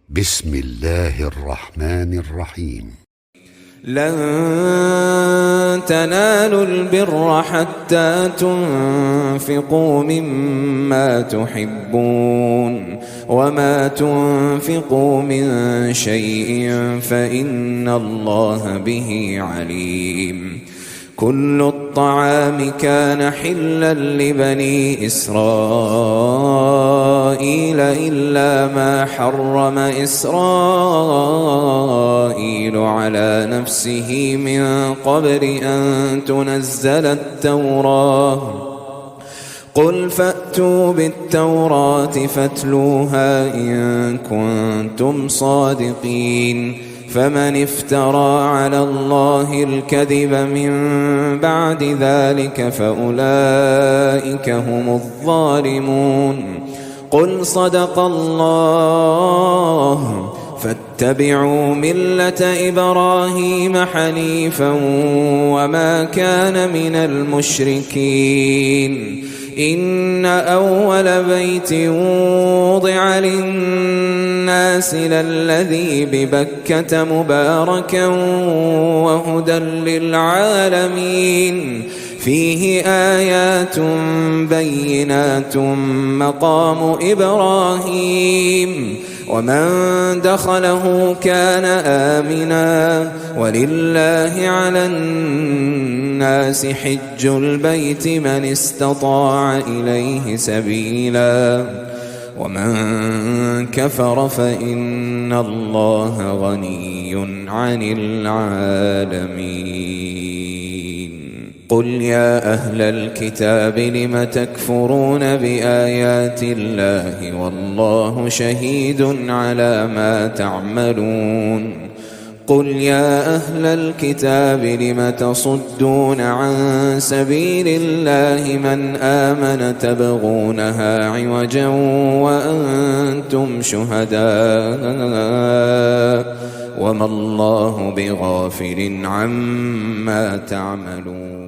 بسم الله الرحمن الرحيم. لن تنالوا البر حتى تنفقوا مما تحبون وما تنفقوا من شيء فإن الله به عليم. كل الطعام كان حلا لبني إسرائيل إلا ما حرم إسرائيل على نفسه من قبل أن تنزل التوراة. قل فأتوا بالتوراة فاتلوها إن كنتم صادقين. فمن افترى على الله الكذب من بعد ذلك فأولئك هم الظالمون. قل صدق الله فاتبعوا ملة إبراهيم حنيفا وما كان من المشركين. إن أول بيت وضع للناس للذي ببكة مباركا وهدى للعالمين. فيه آيات بينات مقام إبراهيم ومن دخله كان آمنا. ولله على الناس حج البيت من استطاع إليه سبيلا ومن كفر فإن الله غني عن العالمين. قل يا أهل الكتاب لم تكفرون بآيات الله والله شهيد على ما تعملون. قل يا أهل الكتاب لم تصدون عن سبيل الله من آمن تبغونها عوجا وأنتم شهداء وما الله بغافل عما تعملون.